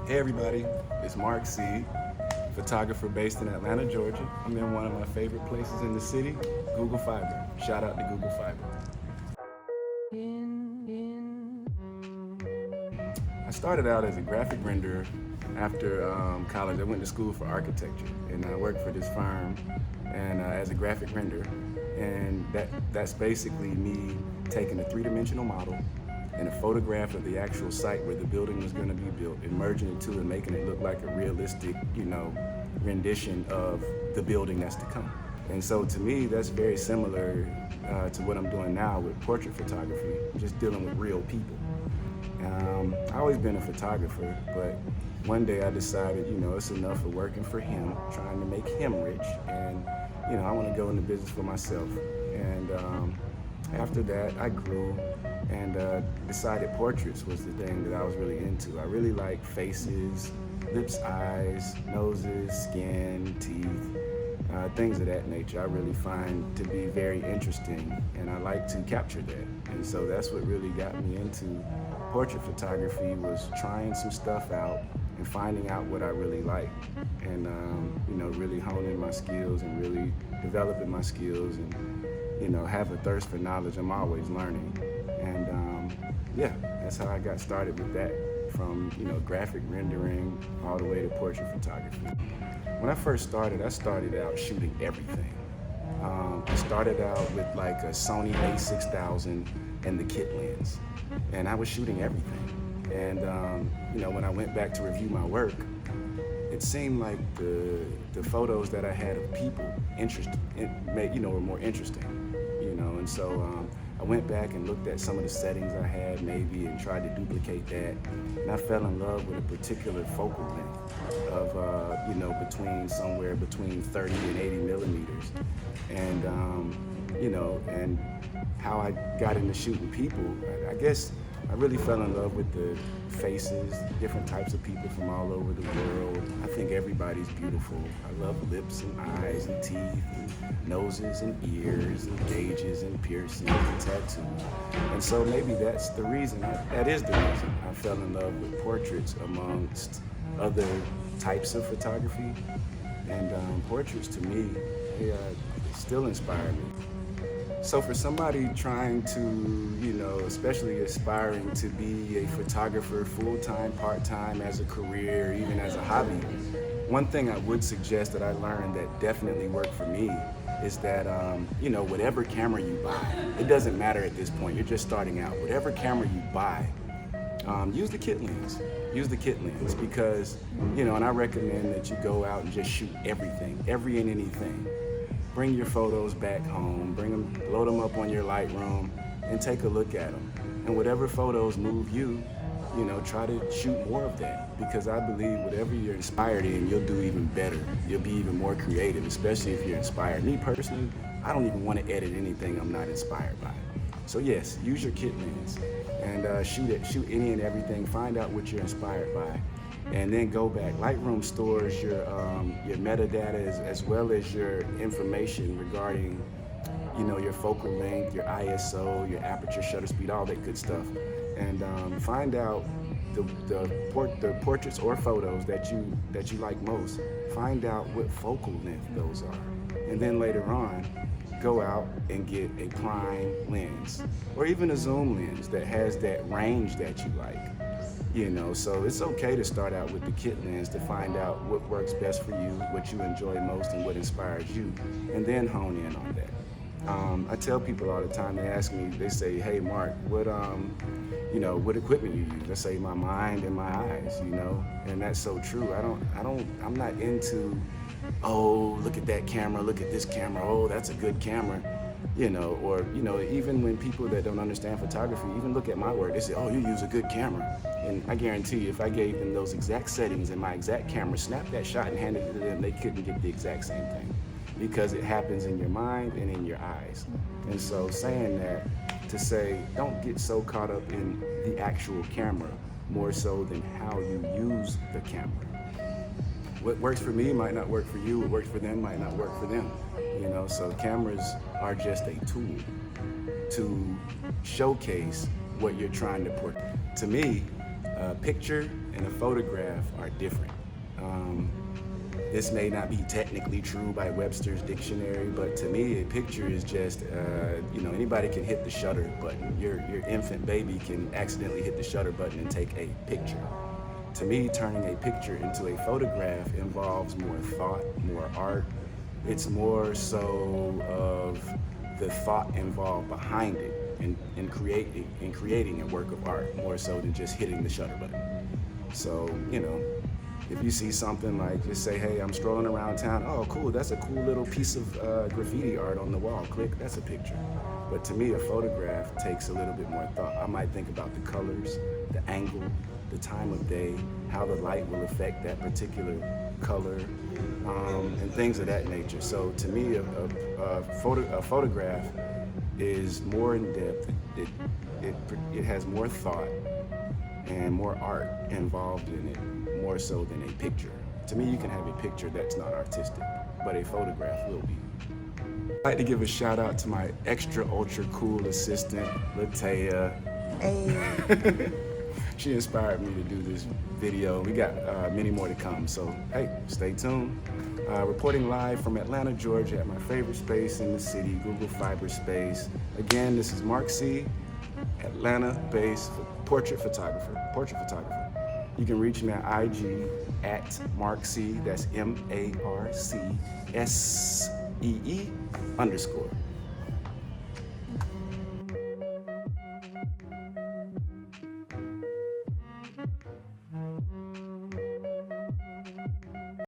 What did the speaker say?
Hey everybody, it's Marc See, photographer based in Atlanta, Georgia. I'm in one of my favorite places in the city, Google Fiber. Shout out to Google Fiber. I started out as a graphic renderer after college. I went to school for architecture and I worked for this firm and as a graphic renderer. And that's basically me taking a three-dimensional model and a photograph of the actual site where the building was going to be built and merging it to and making it look like a realistic, rendition of the building that's to come. And so to me, that's very similar to what I'm doing now with portrait photography, just dealing with real people. I've always been a photographer, but one day I decided, it's enough of working for him, trying to make him rich, and I want to go into business for myself. And after that, I grew and decided portraits was the thing that I was really into. I really like faces, lips, eyes, noses, skin, teeth, things of that nature. I really find to be very interesting, and I like to capture that. And so that's what really got me into portrait photography, was trying some stuff out and finding out what I really like, and really honing my skills and really developing my skills, and have a thirst for knowledge. I'm always learning, and that's how I got started with that, from graphic rendering all the way to portrait photography. When I first started, I started out shooting everything. I started out with like a Sony a6000 and the kit lens, and I was shooting everything. And when I went back to review my work, it seemed like the photos that I had of people were more interesting, and so I went back and looked at some of the settings I had maybe and tried to duplicate that, and I fell in love with a particular focal length of somewhere between 30 and 80 millimeters, and and how I got into shooting people. I guess I really fell in love with the faces, different types of people from all over the world. I think everybody's beautiful. I love lips and eyes and teeth and noses and ears and gauges and piercings and tattoos. And so maybe that's the reason, that is the reason I fell in love with portraits amongst other types of photography. And portraits to me, they still inspire me. So for somebody trying to, especially aspiring to be a photographer full-time, part-time, as a career, even as a hobby, one thing I would suggest that I learned that definitely worked for me is that, whatever camera you buy, it doesn't matter at this point, you're just starting out. Whatever camera you buy, use the kit lens. Use the kit lens because, and I recommend that you go out and just shoot everything, every and anything. Bring your photos back home, load them up on your Lightroom, and take a look at them. And whatever photos move you, try to shoot more of that, because I believe whatever you're inspired in, you'll do even better. You'll be even more creative, especially if you're inspired. Me personally, I don't even want to edit anything I'm not inspired by. So yes, use your kit lens and shoot any and everything. Find out what you're inspired by, and then go back. Lightroom stores your metadata as well as your information regarding, your focal length, your ISO, your aperture, shutter speed, all that good stuff, and find out the portraits or photos that you like most. Find out what focal length those are, and then later on, go out and get a prime lens or even a zoom lens that has that range that you like. So it's okay to start out with the kit lens to find out what works best for you, what you enjoy most, and what inspires you, and then hone in on that. I tell people all the time, they ask me, they say, hey Mark, what equipment you use? I say my mind and my eyes, and that's so true. I'm not into, oh, look at that camera, look at this camera, oh, that's a good camera. Even when people that don't understand photography even look at my work, they say, oh, you use a good camera. And I guarantee you, if I gave them those exact settings and my exact camera, snapped that shot and handed it to them, they couldn't get the exact same thing, because it happens in your mind and in your eyes. And so saying that, to say, don't get so caught up in the actual camera, more so than how you use the camera. What works for me might not work for you, what works for them might not work for them. So cameras are just a tool to showcase what you're trying to portray. To me, A picture and a photograph are different. This may not be technically true by Webster's dictionary, but to me, a picture is just, anybody can hit the shutter button. Your infant baby can accidentally hit the shutter button and take a picture. To me, turning a picture into a photograph involves more thought, more art. It's more so of the thought involved behind it in creating a work of art, more so than just hitting the shutter button. So, if you see something like, just say, hey, I'm strolling around town, oh, cool, that's a cool little piece of graffiti art on the wall, click, that's a picture. But to me, a photograph takes a little bit more thought. I might think about the colors, the angle, the time of day, how the light will affect that particular color, and things of that nature. So to me, a photograph is more in depth. It has more thought and more art involved in it, more so than a picture. To me, you can have a picture that's not artistic, but a photograph will be. I'd like to give a shout out to my extra ultra cool assistant, Latea. Hey. She inspired me to do this video. We got many more to come, so hey, stay tuned. Reporting live from Atlanta, Georgia at my favorite space in the city, Google Fiber Space. Again, this is Marc See, Atlanta-based portrait photographer. You can reach me at IG at Marc See, that's MarCsee_.